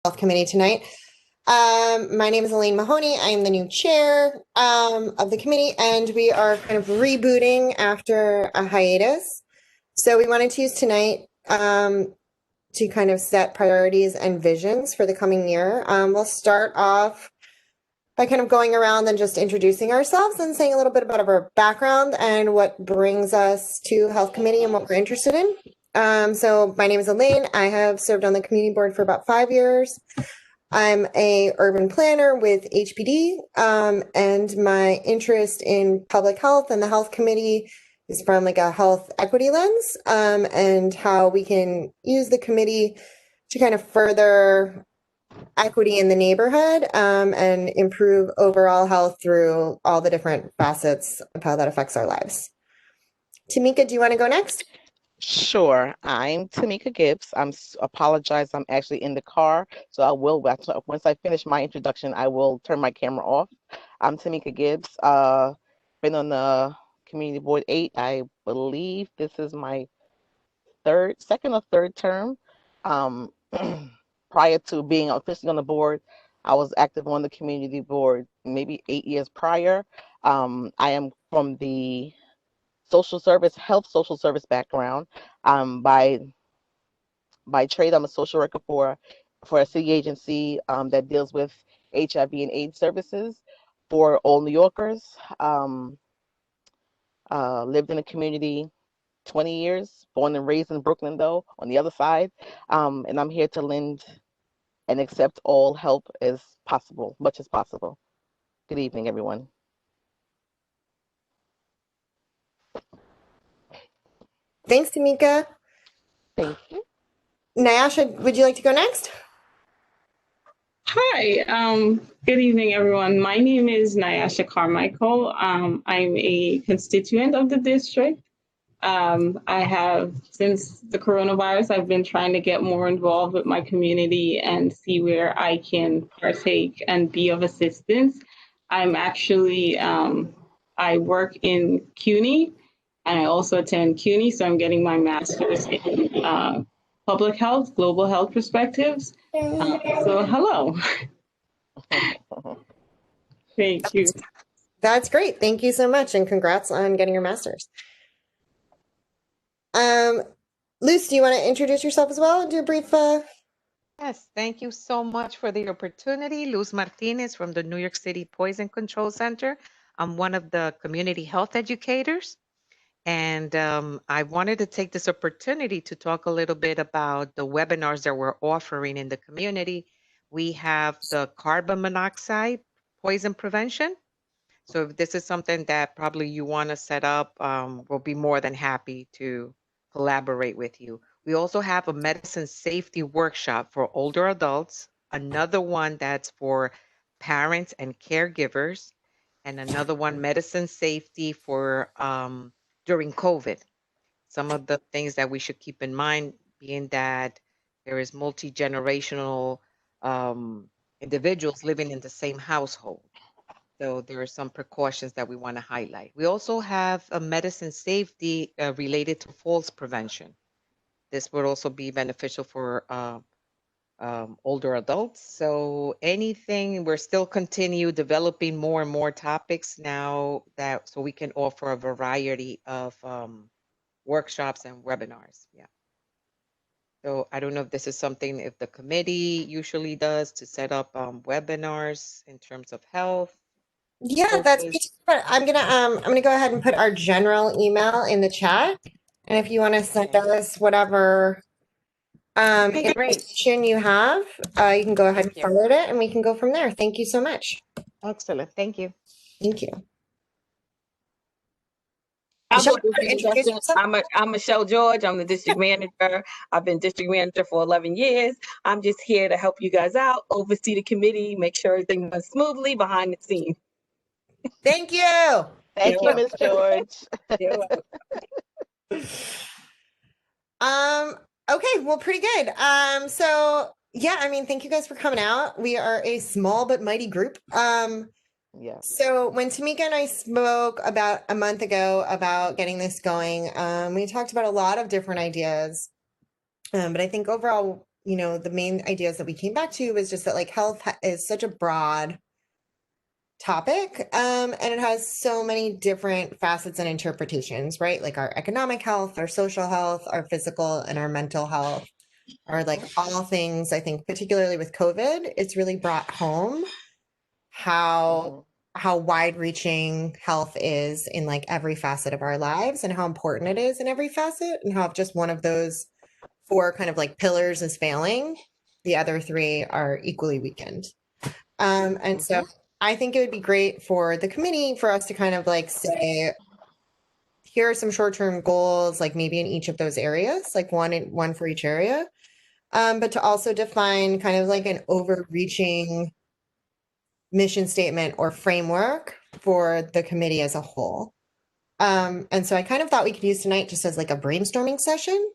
Health Committee tonight. My name is Elaine Mahoney. I am the new chair of the committee, and we are kind of rebooting after a hiatus. So we wanted to use tonight to kind of set priorities and visions for the coming year. We'll start off by kind of going around and just introducing ourselves and saying a little bit about our background and what brings us to Health Committee and what we're interested in. So my name is Elaine. I have served on the community board for about 5 years. I'm a urban planner with HPD, and my interest in public health and the health committee is from like a health equity lens, and how we can use the committee to kind of further equity in the neighborhood, and improve overall health through all the different facets of how that affects our lives. Tamika, do you want to go next? Sure. I'm Tamika Gibbs. Apologize. I'm actually in the car, so I will once I finish my introduction, I will turn my camera off. I'm Tamika Gibbs. Been on the community board 8. I believe this is my second or third term. Um, prior to being officially on the board, I was active on the community board maybe 8 years prior. I am from the health social service background. By trade, I'm a social worker for a city agency that deals with HIV and AIDS services for all New Yorkers. Lived in the community 20 years, born and raised in Brooklyn, though, on the other side. And I'm here to lend and accept all help as possible, much as possible. Good evening, everyone. Thanks, Tamika. Thank you. Nyasha, would you like to go next? Hi, good evening, everyone. My name is Nyasha Carmichael. I'm a constituent of the district. I have, since the coronavirus, I've been trying to get more involved with my community and see where I can partake and be of assistance. I'm actually, I work in CUNY and I also attend CUNY, so I'm getting my master's in public health, global health perspectives. So hello. Thank you. That's great. Thank you so much, and congrats on getting your master's. Luce, do you want to introduce yourself as well and do a brief? Yes, thank you so much for the opportunity. Luz Martinez from the New York City Poison Control Center. I'm one of the community health educators, and I wanted to take this opportunity to talk a little bit about the webinars that we're offering in the community. We have the carbon monoxide poison prevention. So if this is something that probably you want to set up, we'll be more than happy to collaborate with you. We also have a medicine safety workshop for older adults, another one that's for parents and caregivers, and another one, medicine safety for during COVID. Some of the things that we should keep in mind being that there is multi-generational individuals living in the same household. So there are some precautions that we want to highlight. We also have a medicine safety related to falls prevention. This would also be beneficial for older adults. So anything, we're still continue developing more and more topics now that so we can offer a variety of workshops and webinars. Yeah. So I don't know if this is something if the committee usually does to set up webinars in terms of health. Yeah, that's me too, but I'm gonna go ahead and put our general email in the chat. And if you want to send us whatever Okay, great. information you have, you can go ahead and Thank you. forward it and we can go from there. Thank you so much. Excellent. Thank you. Thank you. I'll Michelle, go through the introduce introduction. yourself. I'm Michelle George. I'm the district manager. I've been district manager for 11 years. I'm just here to help you guys out, oversee the committee, make sure everything runs smoothly behind the scenes. Thank you. Thank you, Ms. George. You're welcome. Okay, well, pretty good. So yeah, I mean, thank you guys for coming out. We are a small but mighty group. Yeah. So when Tamika and I spoke about a month ago about getting this going, we talked about a lot of different ideas. But I think overall the main ideas that we came back to was just that like health is such a broad topic, and it has so many different facets and interpretations, right? Like our economic health, our social health, our physical and our mental health are like all things. I think particularly with COVID, it's really brought home how wide reaching health is in like every facet of our lives and how important it is in every facet, and how if just one of those four kind of like pillars is failing, the other three are equally weakened. And so I think it would be great for the committee for us to kind of like say, here are some short-term goals, like maybe in each of those areas, like one for each area. But to also define kind of like an overreaching mission statement or framework for the committee as a whole. And so I kind of thought we could use tonight just as like a brainstorming session.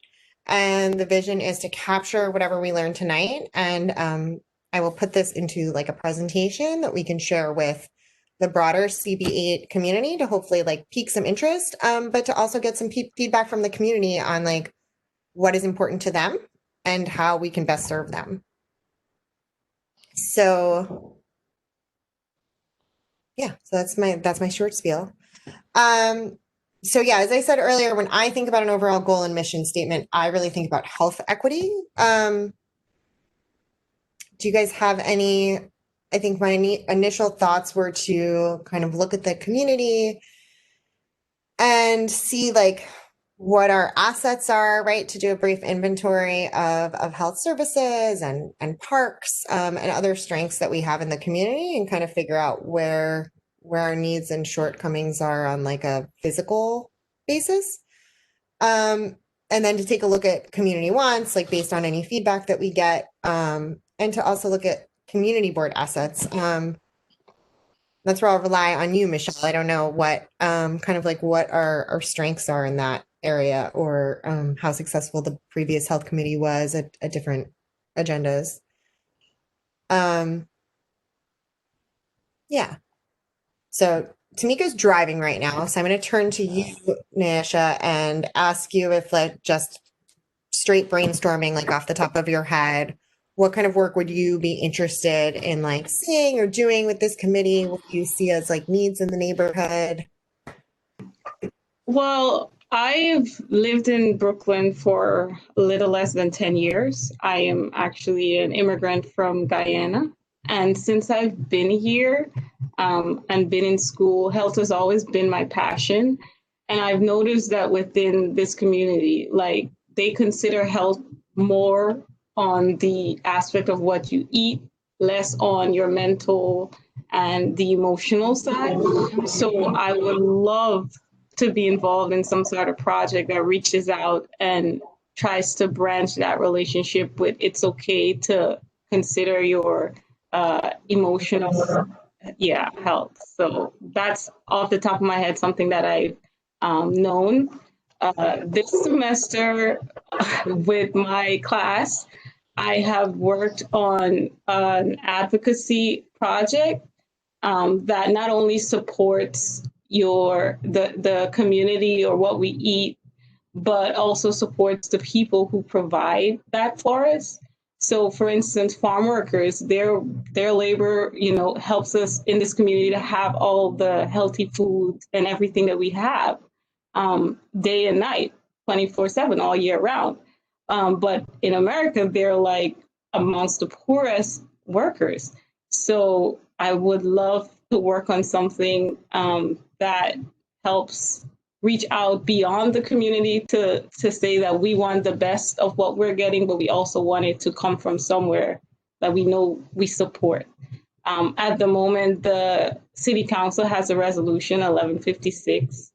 And the vision is to capture whatever we learned tonight. And I will put this into like a presentation that we can share with the broader CB8 community to hopefully like pique some interest, but to also get some feedback from the community on like what is important to them and how we can best serve them. So yeah, so that's my short spiel. So yeah, as I said earlier, when I think about an overall goal and mission statement, I really think about health equity. Do you guys have any? I think my initial thoughts were to kind of look at the community and see like what our assets are, right? To do a brief inventory of health services and parks, and other strengths that we have in the community, and kind of figure out where our needs and shortcomings are on like a physical basis. And then to take a look at community wants, like based on any feedback that we get, and to also look at community board assets. That's where I'll rely on you, Michelle. I don't know what kind of like what our strengths are in that area, or how successful the previous health committee was at different agendas. Yeah. So Tamika's driving right now, so I'm going to turn to you, Nyasha, and ask you if like just straight brainstorming, like off the top of your head, what kind of work would you be interested in like seeing or doing with this committee? What do you see as like needs in the neighborhood? Well, I've lived in Brooklyn for a little less than 10 years. I am actually an immigrant from Guyana. And since I've been here and been in school, health has always been my passion. And I've noticed that within this community, like they consider health more on the aspect of what you eat, less on your mental and the emotional side. So I would love to be involved in some sort of project that reaches out and tries to branch that relationship with it's okay to consider your emotional health. So that's off the top of my head something that I've known. This semester with my class, I have worked on an advocacy project that not only supports the community or what we eat, but also supports the people who provide that for us. So for instance, farm workers, their labor, helps us in this community to have all the healthy food and everything that we have day and night, 24/7, all year round. But in America, they're like amongst the poorest workers. So I would love to work on something that helps reach out beyond the community to say that we want the best of what we're getting, but we also want it to come from somewhere that we know we support. At the moment, the City Council has a resolution 1156,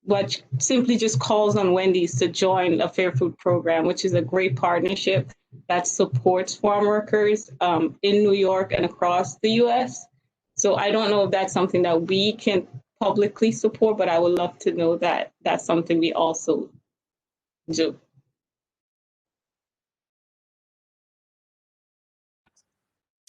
which simply just calls on Wendy's to join a Fair Food Program, which is a great partnership that supports farm workers in New York and across the US. So I don't know if that's something that we can publicly support, but I would love to know that that's something we also do.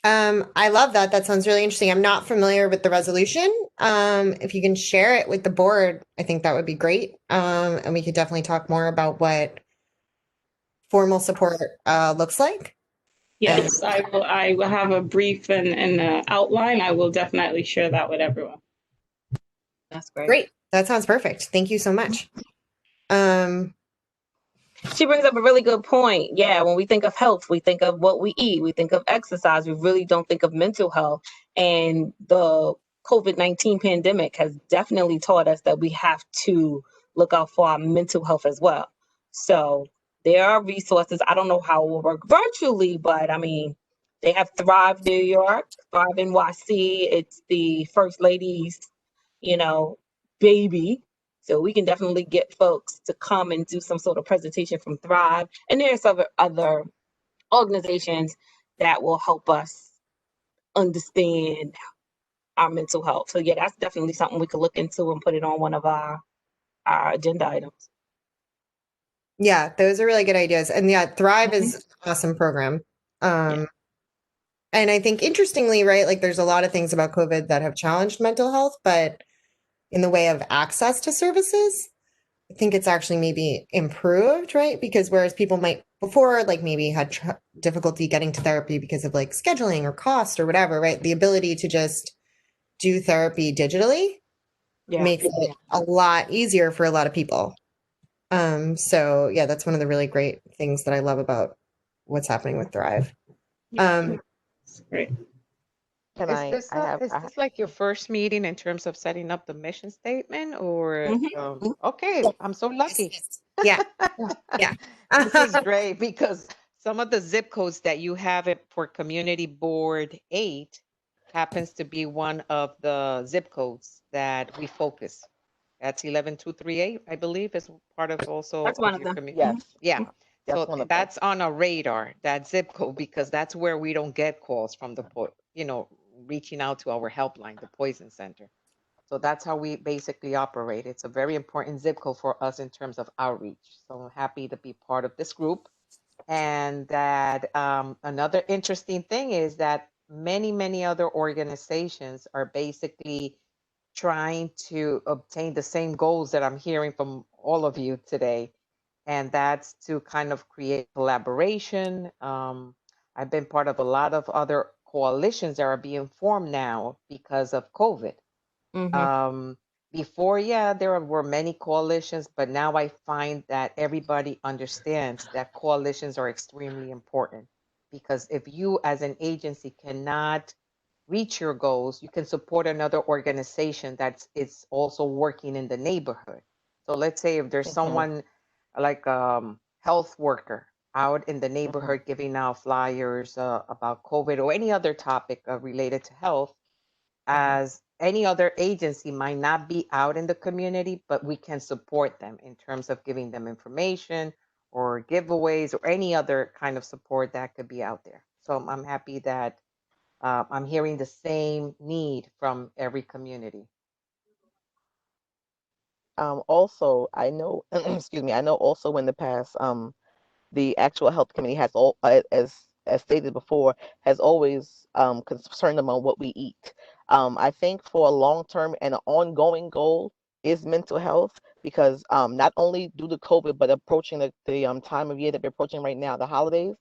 I love that. That sounds really interesting. I'm not familiar with the resolution. If you can share it with the board, I think that would be great. And we could definitely talk more about what formal support looks like. Yes, I will have a brief and outline. I will definitely share that with everyone. That's great. Great. That sounds perfect. Thank you so much. She brings up a really good point. Yeah, when we think of health, we think of what we eat, we think of exercise, we really don't think of mental health. And the COVID-19 pandemic has definitely taught us that we have to look out for our mental health as well. So there are resources. I don't know how it will work virtually, but I mean, they have Thrive New York, Thrive NYC. It's the First Lady's, baby. So we can definitely get folks to come and do some sort of presentation from Thrive. And there's other organizations that will help us understand our mental health. So yeah, that's definitely something we could look into and put it on one of our agenda items. Yeah, those are really good ideas. And yeah, Thrive is an awesome program. And I think interestingly, right, like there's a lot of things about COVID that have challenged mental health, but in the way of access to services, I think it's actually maybe improved, right? Because whereas people might before like maybe had difficulty getting to therapy because of like scheduling or cost or whatever, right? The ability to just do therapy digitally makes it a lot easier for a lot of people. So yeah, that's one of the really great things that I love about what's happening with Thrive. Great. Is this like your first meeting in terms of setting up the mission statement or okay, I'm so lucky. Yeah. Yeah. This is great because some of the zip codes that you have it for Community Board 8 happens to be one of the zip codes that we focus. That's 11238, I believe, is part of also That's one of of your them. community. Yes. Yeah. So that's on a radar, that zip code, because that's where we don't get calls from the, reaching out to our helpline, the Poison Center. So that's how we basically operate. It's a very important zip code for us in terms of outreach. So I'm happy to be part of this group. And that another interesting thing is that many other organizations are basically trying to obtain the same goals that I'm hearing from all of you today. And that's to kind of create collaboration. I've been part of a lot of other coalitions that are being formed now because of COVID. Before, there were many coalitions, but now I find that everybody understands that coalitions are extremely important because if you as an agency cannot reach your goals, you can support another organization that's also working in the neighborhood. So let's say if there's someone like health worker out in the neighborhood giving out flyers about COVID or any other topic related to health, as any other agency might not be out in the community, but we can support them in terms of giving them information or giveaways or any other kind of support that could be out there. So I'm happy that I'm hearing the same need from every community. Also, I know, excuse me, I know also in the past, the actual health committee has all, as stated before, has always concerned about what we eat. I think for a long-term and an ongoing goal is mental health because not only due to COVID, but approaching the time of year that we're approaching right now, the holidays,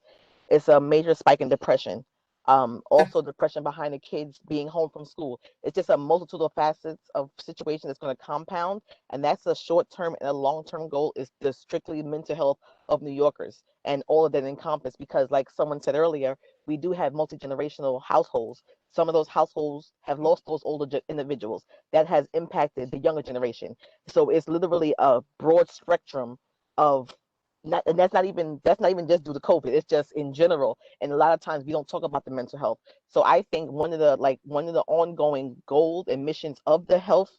it's a major spike in depression. Also depression behind the kids being home from school. It's just a multitude of facets of situations that's going to compound, and that's a short-term and a long-term goal is the strictly mental health of New Yorkers and all of that encompassed because like someone said earlier, we do have multi-generational households. Some of those households have lost those older individuals. That has impacted the younger generation. So it's literally a broad spectrum of and that's not even just due to COVID. It's just in general. And a lot of times we don't talk about the mental health. So I think one of the ongoing goals and missions of the health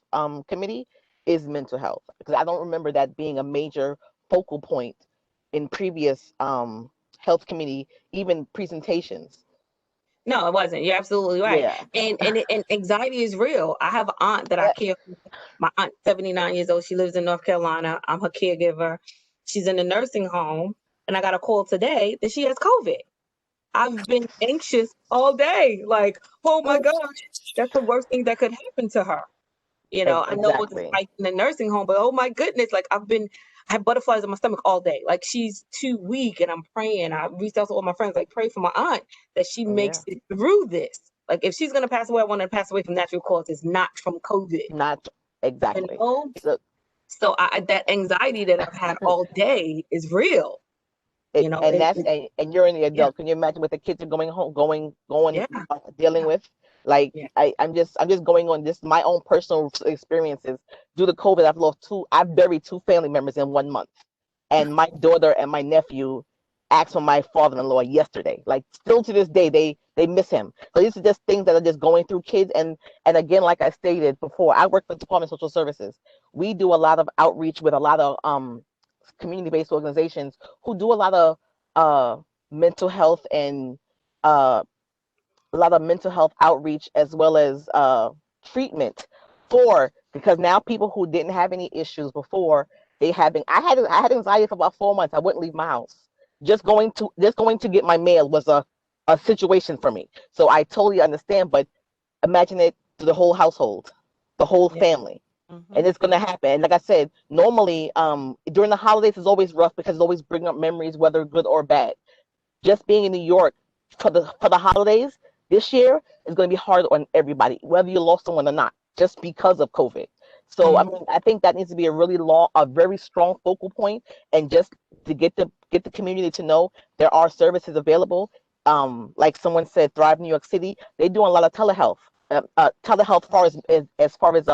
committee is mental health. Because I don't remember that being a major focal point in previous health committee, even presentations. No, it wasn't. You're absolutely right. Yeah. And anxiety is real. I have an aunt that I care for. My aunt, 79 years old. She lives in North Carolina. I'm her caregiver. She's in a nursing home. And I got a call today that she has COVID. I've been anxious all day. Like, oh my gosh, that's the worst thing that could happen to her. I know it was a Exactly. spike in the nursing home, but oh my goodness, like I have butterflies in my stomach all day. Like she's too weak, and I'm praying. I reached out to all my friends, like pray for my aunt that she Oh, yeah. makes it through this. Like if she's gonna pass away, I want her to pass away from natural causes, not from COVID. Not You exactly. know, So so that anxiety that I've had all day is real. You know, and that's and you're in the yeah, adult. Can you imagine what the kids are going home, yeah, dealing yeah, with? Like yeah. I'm just going on this my own personal experiences. Due to COVID, I've buried two family members in 1 month, and my daughter and my nephew asked for my father-in-law yesterday. Like still to this day, they miss him. So these are just things that are just going through kids. And again, like I stated before, I work for the Department of Social Services. We do a lot of outreach with a lot of community-based organizations who do a lot of uh, mental health and uh, a lot of mental health outreach as well as treatment for because now people who didn't have any issues before they having I had anxiety for about 4 months. I wouldn't leave my house. Just going to get my mail was a situation for me. So I totally understand, but imagine it to the whole household, the whole Yeah. family. Mhm. And it's gonna happen. And like I said, normally during the holidays is always rough because it's always bring up memories, whether good or bad. Just being in New York for the holidays this year is going to be hard on everybody, whether you lost someone or not, just because of COVID. So I Mhm. mean, I think that needs to be a very strong focal point, and just to get the community to know there are services available. Like someone said, Thrive New York City, they do a lot of telehealth. Telehealth as far as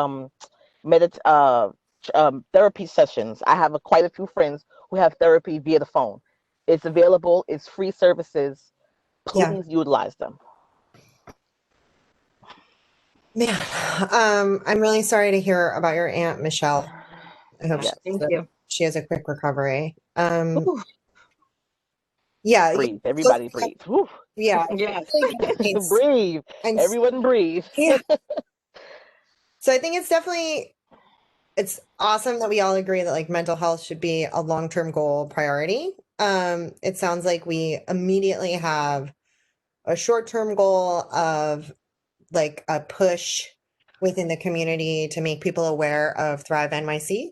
therapy sessions. I have quite a few friends who have therapy via the phone. It's available. It's free services. Yeah, Please utilize them. man. I'm really sorry to hear about your Aunt Michelle. I hope Yes. Thank you. she has a quick recovery. Ooh, Yeah, yeah, Breathe. Everybody breathe. Whew. yeah. yes. Breathe. I'm, Everyone breathe. yeah. So I think it's awesome that we all agree that like mental health should be a long-term goal priority. It sounds like we immediately have a short-term goal of like a push within the community to make people aware of Thrive NYC.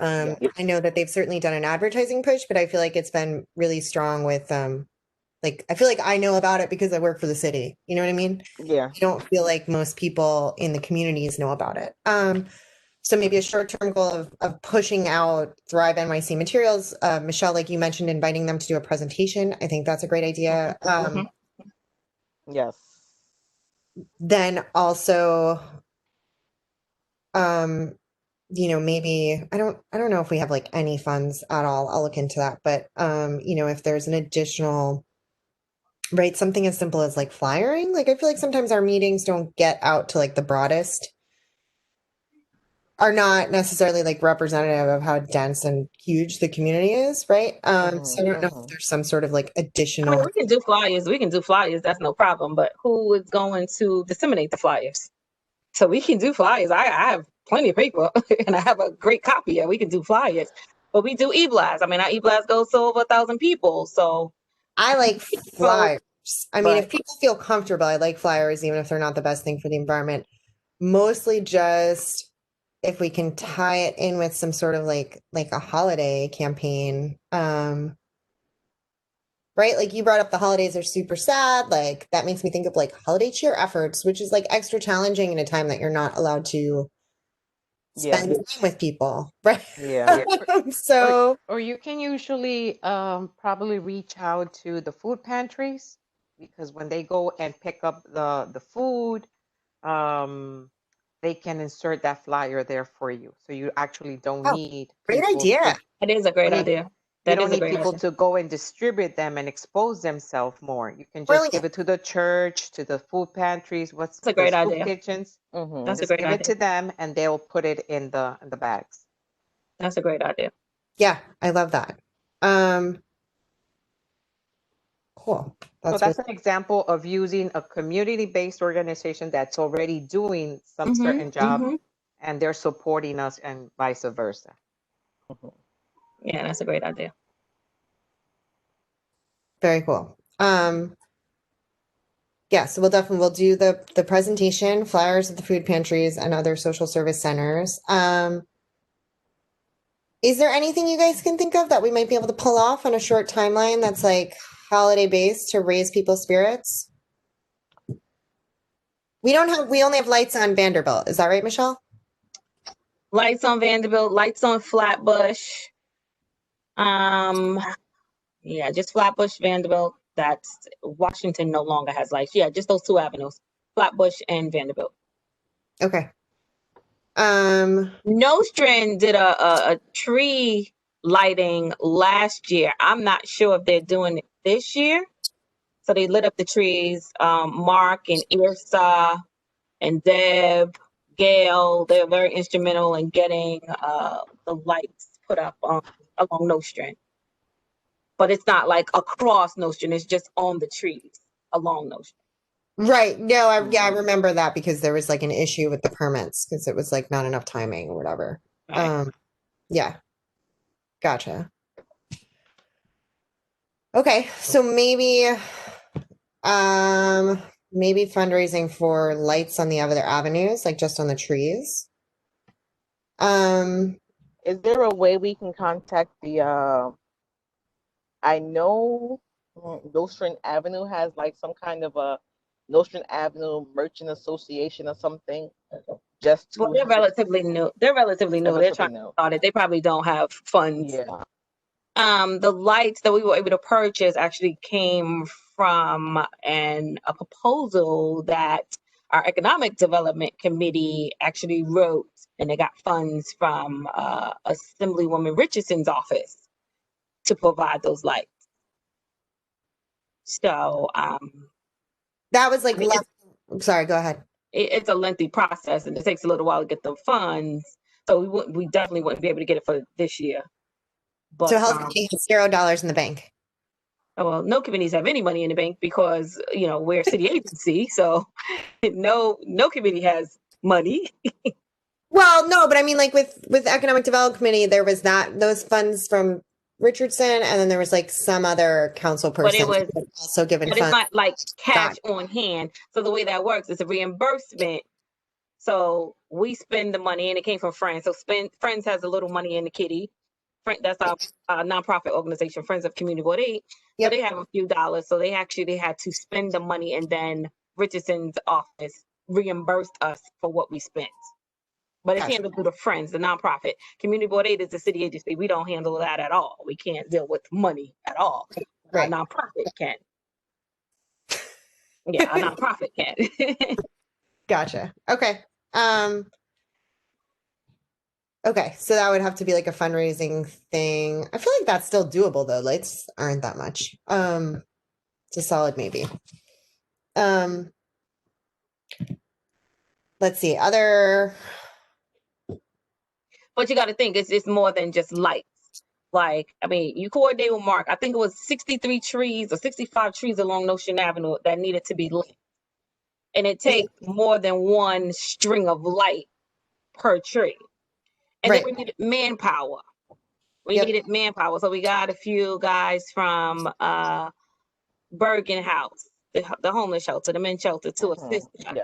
Yes. I know that they've certainly done an advertising push, but I feel like it's been really strong with like I feel like I know about it because I work for the city. You know what I mean? Yeah. I don't feel like most people in the communities know about it. So maybe a short-term goal of pushing out Thrive NYC materials. Michelle, like you mentioned, inviting them to do a presentation. I think that's a great idea. Mhm. Yes. Then also, um, maybe I don't know if we have like any funds at all. I'll look into that. But if there's an additional, right, something as simple as like flyering. Like I feel like sometimes our meetings don't get out to like the broadest, are not necessarily like representative of how dense and huge the community is, right? So I don't know if there's some sort of like I mean, additional. we can do flyers. We can do flyers. That's no problem. But who is going to disseminate the flyers? So we can do flyers. I have plenty of paper and I have a great copy. And we can do flyers. But we do e-blast. I mean, our e-blast goes to over 1,000 people. So, I like so flyers. I mean, if but people feel comfortable, I like flyers, even if they're not the best thing for the environment. Mostly just if we can tie it in with some sort of like a holiday campaign. Right? Like you brought up the holidays are super sad. Like that makes me think of like holiday cheer efforts, which is like extra challenging in a time that you're not allowed to Yeah. spend time with people, right? Yeah. Yeah, So or you can usually probably reach out to the food pantries because when they go and pick up the food, um, they can insert that flyer there for you. So you actually don't oh, need great people idea. to it is a great need idea. you That don't is a need great people idea. to go and distribute them and expose themselves more. You can just give Brilliant. it to the church, to the food pantries, what's That's a the great soup idea. kitchens. Mm-hmm. That's a Just great give it to idea. them and they'll put it in the bags. That's a great idea. Yeah, I love that. Cool. So That's that's really an example of using a community-based organization that's already doing some Mm-hmm. certain job Mm-hmm. and they're supporting us and vice versa. Yeah, that's a great idea. very cool. Yeah, so we'll do the presentation, flyers at the food pantries and other social service centers. Is there anything you guys can think of that we might be able to pull off on a short timeline that's like holiday based to raise people's spirits? We only have lights on Vanderbilt. Is that right, Michelle? Lights on Vanderbilt, lights on Flatbush. Yeah, just Flatbush, Vanderbilt. That's Washington no longer has lights. Yeah, just those two avenues, Flatbush and Vanderbilt. Okay. Nostrand did a tree lighting last year. I'm not sure if they're doing it this year. So they lit up the trees. Mark and Irsa and Deb, Gail, they're very instrumental in getting the lights put up along Nostrand. But it's not like across Nostrand, it's just on the trees along Nostrand. Right. No, I remember that because there was like an issue with the permits because it was like not enough timing or whatever. Right. Yeah. Gotcha. Okay, so maybe fundraising for lights on the other avenues, like just on the trees. Is there a way we can contact the I know Nostrand Avenue has like some kind of a Nostrand Avenue Merchant Association or something. Just to Well, they're relatively new. They're relatively new. They're trying to start it. They probably don't have funds. Yeah. The lights that we were able to purchase actually came from a proposal that our economic development committee actually wrote, and they got funds from Assemblywoman Richardson's office to provide those lights. So that was like, I mean, I'm sorry, go ahead. It's a lengthy process, and it takes a little while to get the funds. So we definitely wouldn't be able to get it for this year. But so Health Committee has $0 in the bank. Well, no committees have any money in the bank because we're a city agency, so no committee has money. Well, no, but I mean, like with Economic Development Committee, there was those funds from Richardson, and then there was like some other council person But it was also given but funds. it's not like cash on hand. So the way that works is a reimbursement. So we spend the money, and it came from Friends. So Friends has a little money in the kitty. That's our nonprofit organization, Friends of Community Board 8. Yep. So they have a few dollars. So they actually had to spend the money, and then Richardson's office reimbursed us for what we spent. But it's handled through the Friends, the nonprofit. Community Board 8 is the city agency. We don't handle that at all. We can't deal with money at all. Right. Our nonprofit can. Yeah, our nonprofit can. Gotcha. Okay. Okay, so that would have to be like a fundraising thing. I feel like that's still doable though. Lights aren't that much. It's a solid maybe. Let's see, other. But you got to think, it's more than just lights. Like, I mean, you coordinate with Mark. I think it was 63 trees or 65 trees along Nostrand Avenue that needed to be lit. And it takes more than one string of light per tree. And then we needed manpower. We needed manpower. So we got a few guys from Bergen House, the homeless shelter, the men's shelter, to assist us.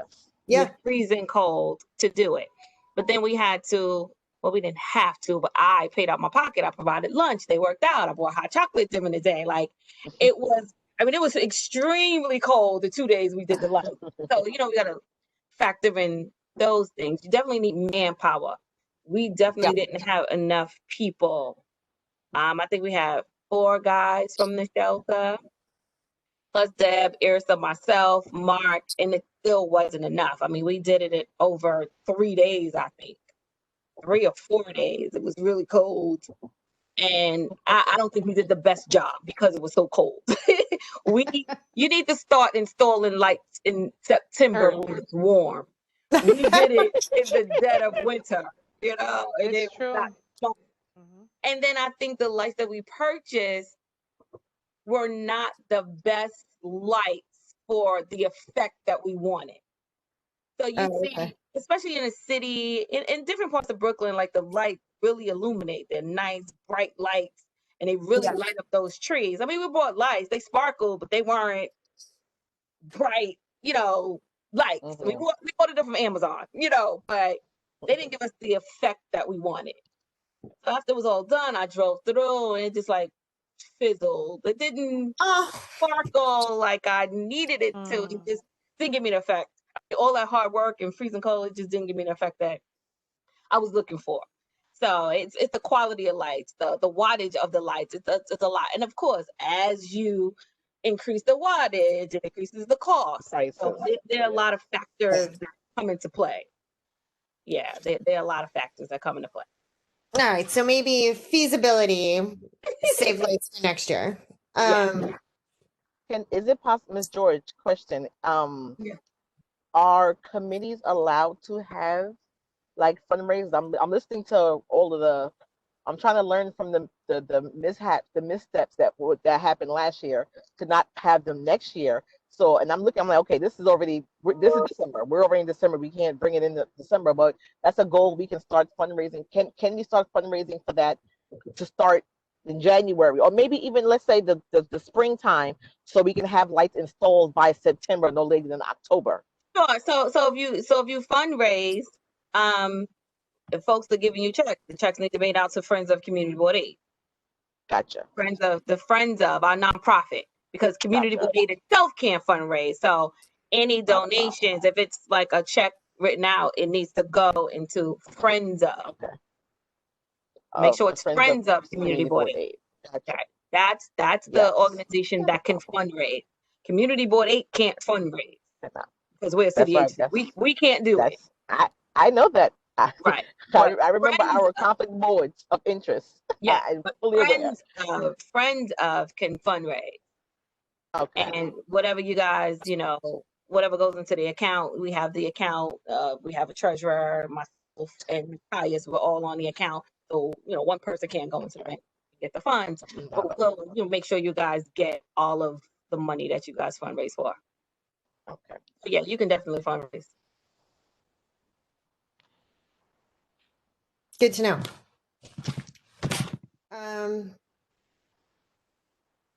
Yeah. Freezing cold to do it. But then we had to, well, we didn't have to, but I paid out my pocket. I provided lunch. They worked out. I bought hot chocolate during the day. Like it was extremely cold the 2 days we did the light. So, we got to factor in those things. You definitely need manpower. We definitely didn't have enough people. I think we had 4 guys from the shelter, plus Deb, Irsa, myself, Mark, and it still wasn't enough. I mean, we did it over 3 days, I think. 3 or 4 days. It was really cold. And I don't think we did the best job because it was so cold. You need to start installing lights in September when it's warm. We did it in the dead of winter, and it's true. And then I think the lights that we purchased were not the best lights for the effect that we wanted. So you see, especially in a city, in different parts of Brooklyn, like the lights really illuminate. They're nice, bright lights, and they really light up those trees. I mean, we bought lights. They sparkle, but they weren't bright, lights. We ordered them from Amazon, but they didn't give us the effect that we wanted. So after it was all done, I drove through and it just like fizzled. It didn't Oh, sparkle like I needed it to. It just didn't give me the effect. All that hard work and freezing cold, it just didn't give me the effect that I was looking for. So it's the quality of lights, the wattage of the lights. It's a lot. And of course, as you increase the wattage, it increases the cost. Prices. So there are a lot of factors that come into play. Yeah, there are a lot of factors that come into play. all right. So maybe feasibility, save lights for next year. Yeah. Is it possible, Ms. George, question, Yeah. are committees allowed to have like fundraisers? I'm listening to all of the, I'm trying to learn from the missteps that happened last year to not have them next year. So, and I'm like, okay, this is December. We're already in December. We can't bring it into December, but that's a goal. We can start fundraising. Can we start fundraising for that to start in January, or maybe even let's say the springtime, so we can have lights installed by September, no later than October? Sure. So if you fundraise, if folks are giving you checks, the checks need to be made out to Friends of Community Board 8. Gotcha. Friends of our nonprofit, because Community Gotcha. Board 8 itself can't fundraise. So any donations, if it's like a check written out, it needs to go into Friends of. Okay. Make sure it's Friends Friends of Community Board 8. Gotcha. Okay. That's the Yes. organization that can fundraise. Community Board 8 can't fundraise because we're a city That's right. agency. We can't do it. I know that. Right. I remember Friends our conflict boards of interest. Yeah, I'm but fully aware. friends of can fundraise, Okay. and whatever you guys, whatever goes into the account, we have the account. We have a treasurer, myself, and Pius. We're all on the account, so one person can't go into the bank to get the funds, but we'll make sure you guys get all of the money that you guys fundraise for. Okay. So yeah, you can definitely fundraise. Good to know.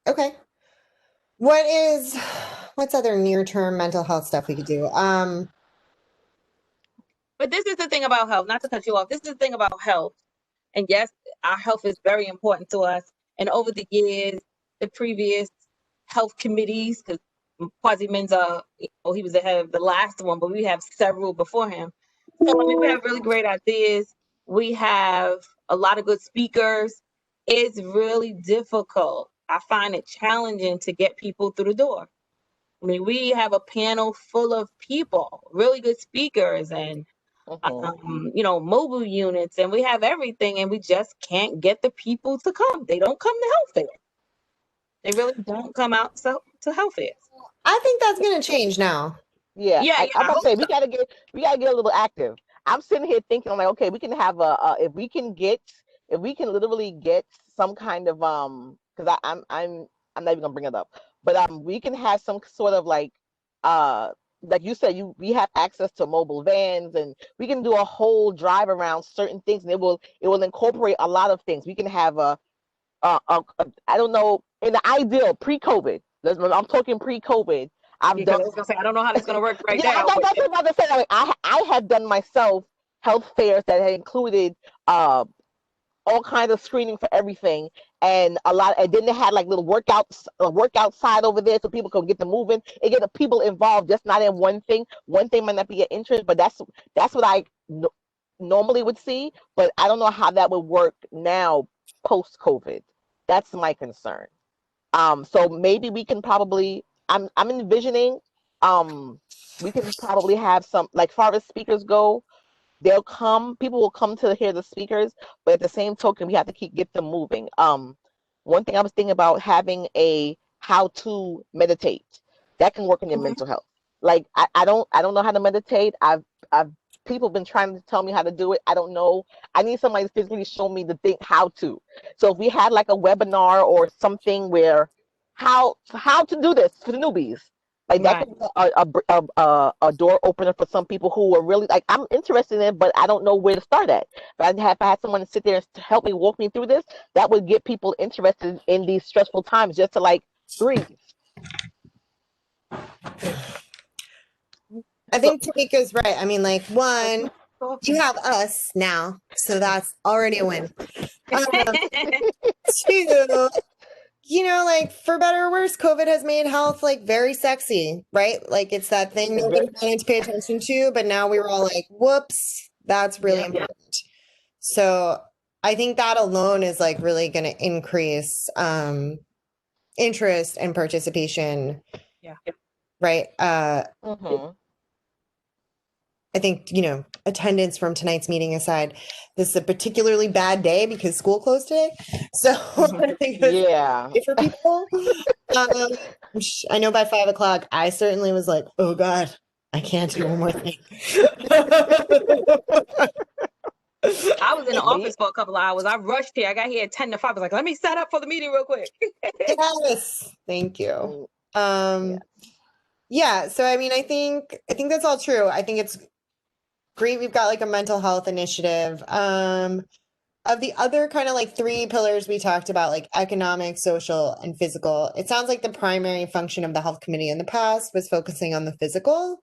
Okay. What's other near-term mental health stuff we could do? But this is the thing about health, not to cut you off. This is the thing about health. And yes, our health is very important to us. And over the years, the previous health committees, because Kwasi Menza, he was the head of the last one, but we have several before him. So we have really great ideas. We have a lot of good speakers. It's really difficult. I find it challenging to get people through the door. I mean, we have a panel full of people, really good speakers, and mobile units, and we have everything, and we just can't get the people to come. They don't come to health fairs. They really don't come out to health fairs. I think that's going to change now. Yeah, I'm about to say so. we gotta get a little active. I'm sitting here thinking, I'm like, okay, we can have if we can literally get some kind of because I'm not even gonna bring it up, but we can have some sort of like you said, we have access to mobile vans, and we can do a whole drive around certain things, and it will incorporate a lot of things. We can have I don't know, in the ideal pre-COVID. I'm talking pre-COVID. I was gonna say, I don't know how this is gonna work right now. That's what I'm about to say. Like, I have done myself health fairs that had included all kinds of screening for everything, and then they had like little workout side over there so people could get them moving and get the people involved, just not in one thing. One thing might not be an interest, but that's what I normally would see. But I don't know how that would work now post-COVID. That's my concern. So maybe we can probably. I'm envisioning. We can probably have some, like, far as speakers go. People will come to hear the speakers, but at the same token, we have to get them moving. One thing I was thinking about, having a how to meditate that can work on your mental health. Like, I don't know how to meditate. People have been trying to tell me how to do it. I don't know. I need somebody to physically show me how to. So if we had like a webinar or something where how to do this for the newbies, like that could be a door opener for some people who are really like, I'm interested in it, but I don't know where to start at. But if I had someone to sit there and help me walk me through this, that would get people interested in these stressful times, just to like breathe. I think Tamika's right. I mean, like, one, You have us now, so that's already a win. Two, like for better or worse, COVID has made health like very sexy, right? Like it's that thing nobody wanted to pay attention to, but now we were all like, whoops, that's really Yeah. important. So I think that alone is like really going to increase interest and participation. Yeah. Right. Mhm. I think, attendance from tonight's meeting aside, this is a particularly bad day because school closed today. So I think it's Yeah. great for people. I know by 5 o'clock, I certainly was like, oh God, I can't do one more thing. I was in the office for a couple of hours. I rushed here. I got here at 10 to 5. I was like, let me set up for the meeting real quick. Yes, thank you. Mm, Yeah, so I mean, I think that's all true. I think it's great we've got like a mental health initiative. Of the other kind of like three pillars we talked about, like economic, social, and physical, it sounds like the primary function of the health committee in the past was focusing on the physical.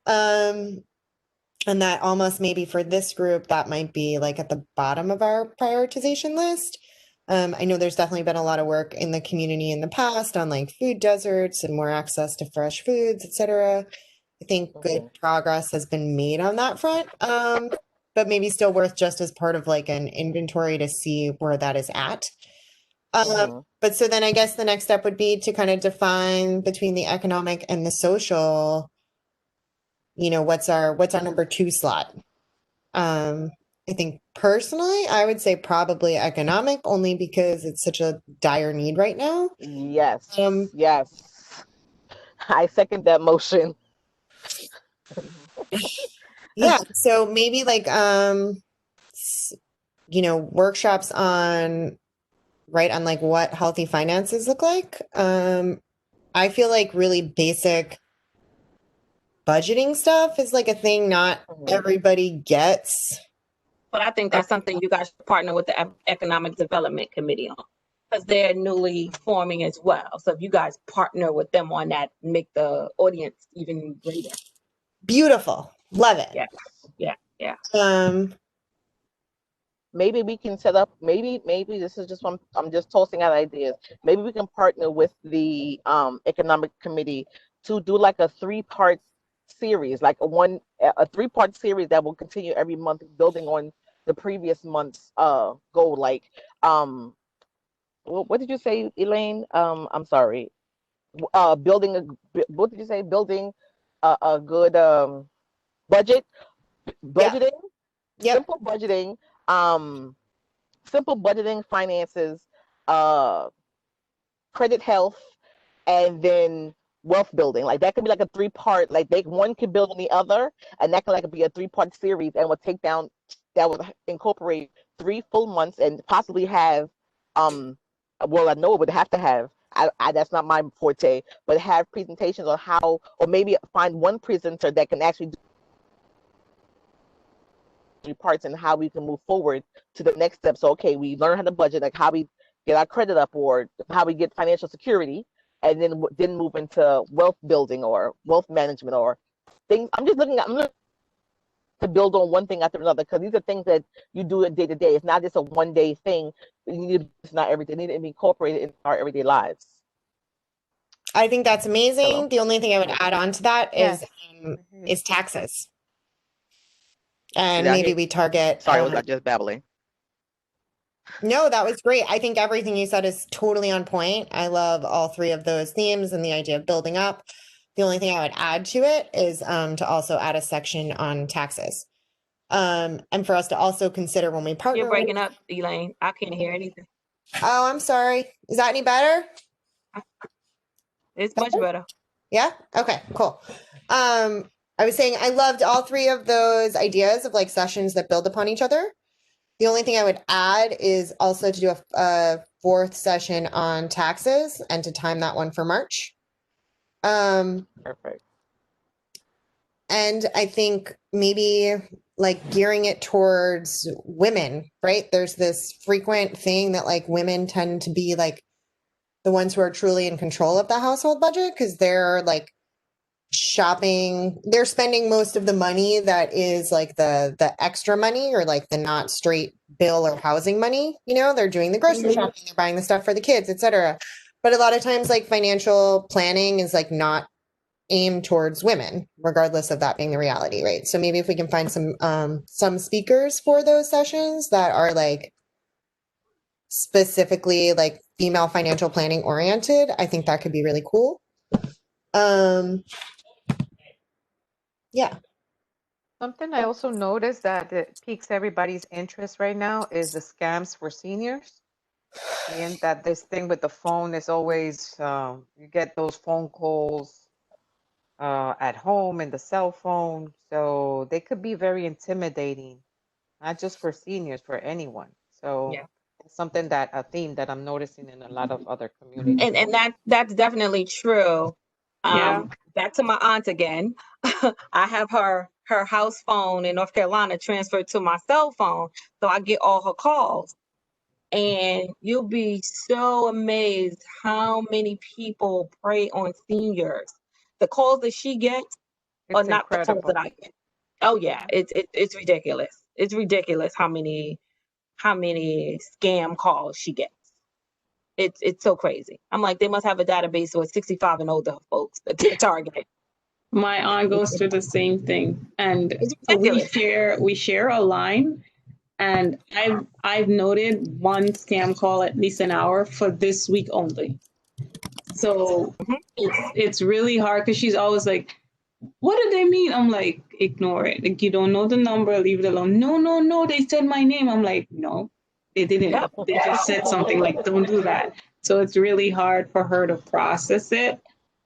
And that almost maybe for this group, that might be like at the bottom of our prioritization list. I know there's definitely been a lot of work in the community in the past on like food deserts and more access to fresh foods, etc. I think good progress has been made on that front, but maybe still worth just as part of like an inventory to see where that is at. But so then I guess the next step would be to kind of define between the economic and the social, what's our number 2 slot? I think personally, I would say probably economic, only because it's such a dire need right now. yes. Yes. I second that motion. Yeah, so maybe like workshops on like what healthy finances look like. I feel like really basic budgeting stuff is like a thing not everybody gets. But I think that's something you guys should partner with the Economic Development Committee on, because they're newly forming as well. So if you guys partner with them on that, make the audience even greater. Beautiful. Love it. Yeah. Maybe we can set up, maybe this is just I'm just tossing out ideas. Maybe we can partner with the economic committee to do like a 3-part series, like a 3-part series that will continue every month, building on the previous month's goal. Like what did you say, Elaine? I'm sorry. Building what did you say? Building a good budgeting. Yep. Simple budgeting, finances, credit health, and then wealth building. Like that could be like a 3-part, like one could build on the other, and that could like be a 3-part series, and that would incorporate 3 full months and possibly have well, I know it would have to have, that's not my forte, but have presentations on how, or maybe find one presenter that can actually do parts and how we can move forward to the next step. So, okay, we learn how to budget, like how we get our credit up, or how we get financial security, and then move into wealth building or wealth management or things. I'm looking to build on one thing after another, because these are things that you do day to day. It's not just a one-day thing. It's not everything. It needs to be incorporated in our everyday lives. I think that's amazing. Hello. The only thing I would add on to that Yes. is taxes. And Did I maybe hear- we target. Sorry, was I just babbling? No, that was great. I think everything you said is totally on point. I love all 3 of those themes and the idea of building up. The only thing I would add to it is to also add a section on taxes. And for us to also consider when we partner. You're breaking up, Elaine. I can't hear anything. Oh, I'm sorry. Is that any better? It's much better. Yeah? Okay, cool. I was saying I loved all 3 of those ideas of like sessions that build upon each other. The only thing I would add is also to do a 4th session on taxes and to time that one for March. Perfect. And I think maybe like gearing it towards women, right? There's this frequent thing that like women tend to be like the ones who are truly in control of the household budget, because they're like shopping. They're spending most of the money that is like the extra money or like the not straight bill or housing money. You know, they're doing the grocery shopping, they're buying the stuff for the kids, etc. But a lot of times, like financial planning is like not aimed towards women, regardless of that being the reality, right? So maybe if we can find some speakers for those sessions that are like specifically like female financial planning oriented, I think that could be really cool. Yeah. Something I also noticed that it piques everybody's interest right now is the scams for seniors. And that this thing with the phone is always, you get those phone calls at home and the cell phone. So they could be very intimidating, not just for seniors, for anyone. So Yeah. it's something that a theme that I'm noticing in a lot of other communities. And that's definitely true. Yeah. Back to my aunt again. I have her house phone in North Carolina transferred to my cell phone, so I get all her calls. And you'll be so amazed how many people prey on seniors. The calls that she gets are It's not the calls that incredible. I get. Oh yeah, it's ridiculous. It's ridiculous how many scam calls she gets. It's so crazy. I'm like, they must have a database with 65 and older folks that they're targeting. My aunt goes through the same thing. And It's so ridiculous. we share a line, and I've noted one scam call at least an hour for this week only. So Mhm. it's really hard because she's always like, what do they mean? I'm like, ignore it. Like, you don't know the number, leave it alone. No, no, no, they said my name. I'm like, no, they didn't. Yep. They just said something like, don't do that. So it's really hard for her to process it.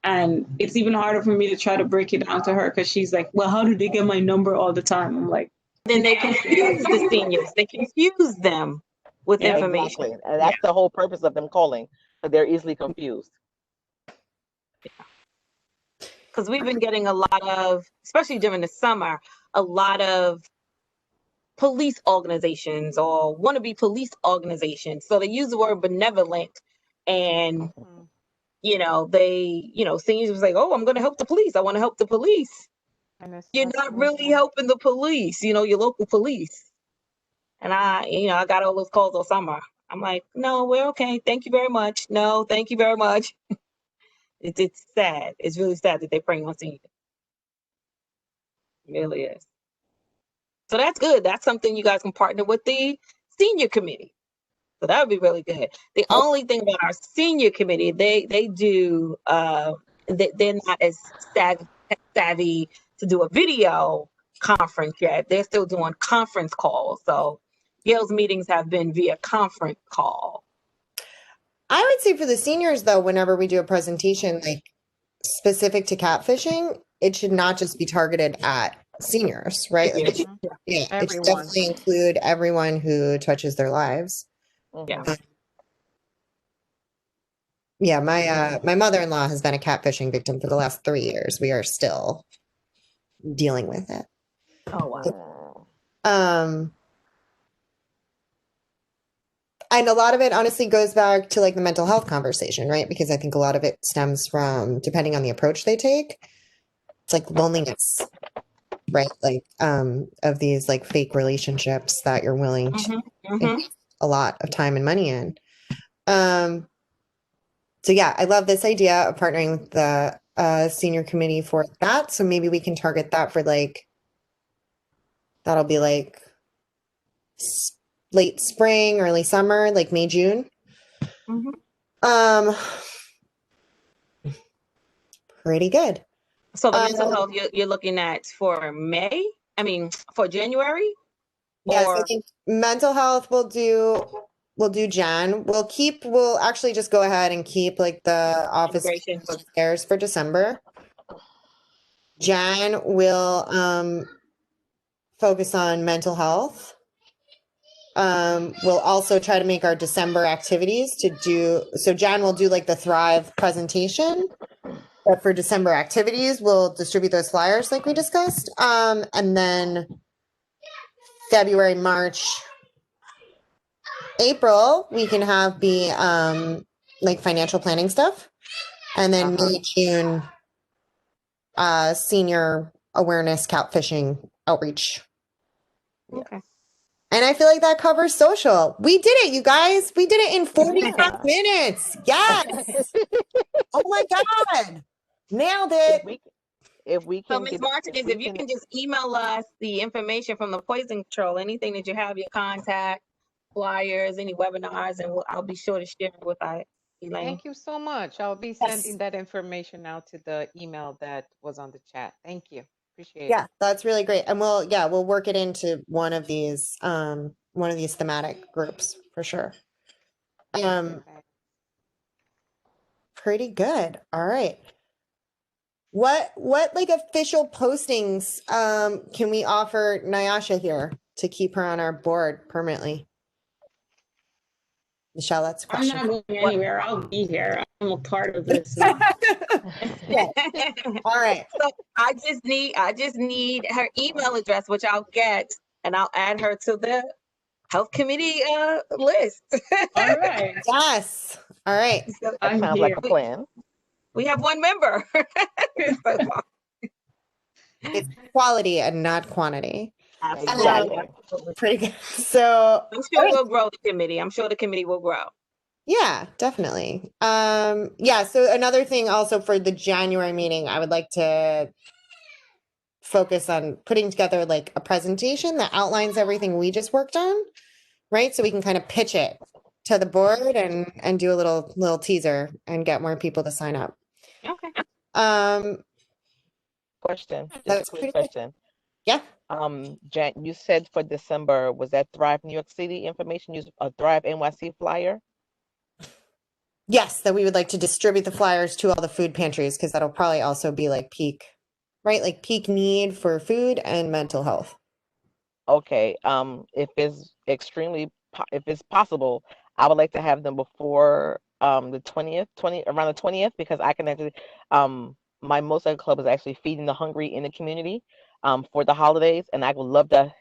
And it's even harder for me to try to break it down to her because she's like, well, how do they get my number all the time? I'm like, Then they confuse the seniors. They confuse them with Yeah, information. exactly. And that's the whole purpose of them calling, but they're easily confused. Because we've been getting a lot of, especially during the summer, a lot of police organizations or wannabe police organizations. So they use the word benevolent, and Mhm. seniors was like, oh, I'm going to help the police. I want to help the police. And it's You're not not true. really helping the police, your local police. And I got all those calls all summer. I'm like, no, we're okay. Thank you very much. No, thank you very much. It's sad. It's really sad that they're preying on seniors. It really is. So that's good. That's something you guys can partner with the senior committee. So that would be really good. The only thing about our senior committee, they do they're not as savvy to do a video conference yet. They're still doing conference calls. So Yale's meetings have been via conference call. I would say for the seniors, though, whenever we do a presentation like specific to catfishing, it should not just be targeted at seniors, right? Like, it should, Mhm. yeah, it should Everyone. definitely include everyone who touches their lives. Yeah. Mhm. Yeah, my mother-in-law has been a catfishing victim for the last 3 years. We are still dealing with it. Oh wow. Mm. And a lot of it honestly goes back to like the mental health conversation, right? Because I think a lot of it stems from, depending on the approach they take, it's like loneliness, right? Like of these like fake relationships that you're willing to Mm-hmm. Mm-hmm. invest a lot of time and money in. So yeah, I love this idea of partnering with the senior committee for that. So maybe we can target that for like, that'll be like late spring, early summer, like May, June. Mm-hmm. Pretty good. So the mental health you're looking at for May? I mean, for January? Yes, I Or think mental health we'll do Jan. We'll actually just go ahead and keep like the office integration for affairs for December. Jan will focus on mental health. We'll also try to make our December activities so Jan will do like the Thrive presentation. But for December activities, we'll distribute those flyers like we discussed. And then February, March, April, we can have be like financial planning stuff. And then May, June, senior awareness catfishing outreach. Okay. And I feel like that covers social. We did it, you guys. We did it in 45 minutes. Yes. Oh my God. Nailed it. If we So, can Ms. get, Martinez, if you can just email us the information from the poison control, anything that you have, your contact, flyers, any webinars, and I'll be sure to share it with Elaine. Thank you so much. I'll be sending that information out to the email that was on the chat. Thank you. Appreciate Yeah, it. that's really great. And we'll work it into one of these thematic groups for sure. Pretty good. All right. What like official postings can we offer Nyasha here to keep her on our board permanently? Michelle, that's a I'm question. not going anywhere. I'll be here. I'm a part of this now. All right. So I just need her email address, which I'll get, and I'll add her to the health committee list. All right. Yes. All right. So that I'm sounds like here. a plan. we have one member. So, It's quality and not quantity. absolutely. Pretty good. So I'm sure we'll grow the committee. I'm sure the committee will grow. yeah, definitely. Yeah, so another thing also for the January meeting, I would like to focus on putting together like a presentation that outlines everything we just worked on, right? So we can kind of pitch it to the board and do a little teaser and get more people to sign up. Okay. Question. Just That's a quick pretty good. question. Yeah. Jan, you said for December, was that Thrive New York City information? Use a Thrive NYC flyer? Yes, that we would like to distribute the flyers to all the food pantries because that'll probably also be like peak, right? Like peak need for food and mental health. Okay. If it's if it's possible, I would like to have them before the 20th, around the 20th, because I can actually my Mosaic Club is actually feeding the hungry in the community for the holidays, and I would love to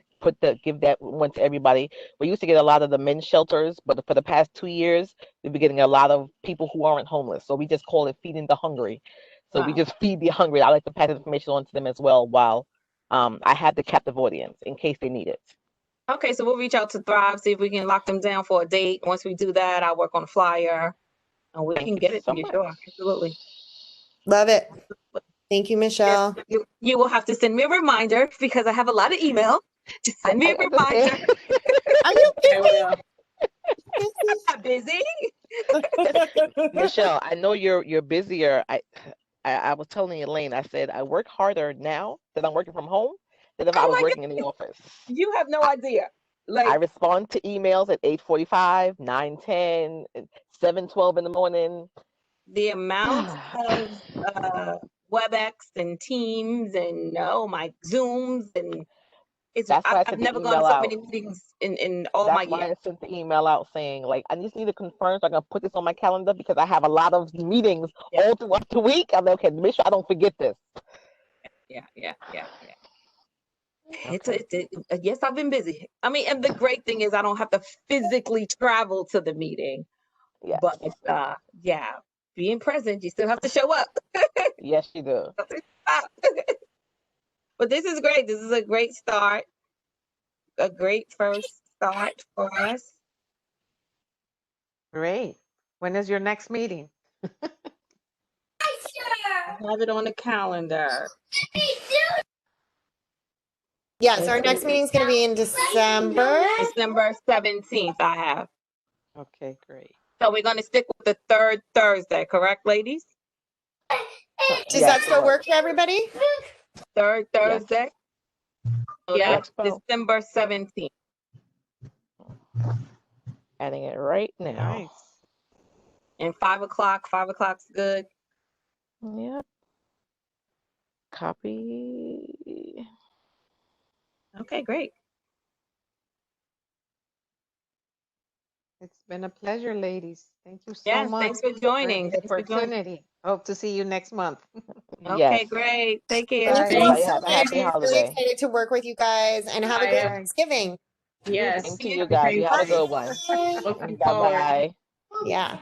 give that one to everybody. We used to get a lot of the men's shelters, but for the past 2 years, we've been getting a lot of people who aren't homeless. So we just call it feeding the hungry. So we Wow. just feed the hungry. I like to pass information on to them as well while I have the captive audience in case they need it. Okay, so we'll reach out to Thrive, see if we can lock them down for a date. Once we do that, I'll work on a flyer and we Thank can you get it so to you. much. Sure, absolutely. Love it. Thank you, Michelle. You will have to send me a reminder because I have a lot of email. Just send me a I reminder. understand. Are you I will. I'm not busy. Michelle, I know you're busier. I was telling Elaine, I said I work harder now that I'm working from home than if I Oh was my working in the office. You have no idea. I Like respond to emails at 8:45, 9:10, 7:12 in the morning. the amount of WebEx and Teams and oh my Zooms and That's why I I've sent the never gone to email so out. many meetings in all my That's why years. I sent the email out saying, like, I just need to confirm so I can put this on my calendar because I have a lot of meetings Yeah. all throughout the week. I'm like, okay, make sure I don't forget this. Yeah. Okay. Yes, I've been busy. I mean, and the great thing is I don't have to physically travel to the meeting. Yes. But yeah, being present, you still have to show up. Yes, you do. But this is great. This is a great start. A great first start for us. Great. When is your next meeting? I have it on the calendar. Yes, our next meeting is going to be in December. December 17th, I have. Okay, great. So we're going to stick with the third Thursday, correct, ladies? Does Yes, that still work for everybody? Third Thursday? Yeah, Expo. December 17th. Adding it right now. Nice. And 5 o'clock. 5 o'clock's good. Yep. Copy. Okay, great. It's been a pleasure, ladies. Thank you so Yes, much. thanks for joining. Great Thanks for joining. opportunity. Hope to see you next month. Okay, Yes. great. Take care. Bye. Thank you all Everybody so have a happy much. Really holiday. excited to work with you guys and have a I great am. Thanksgiving. Yes. Same to you guys. You have a good one. Looking Bye forward. bye. Yeah.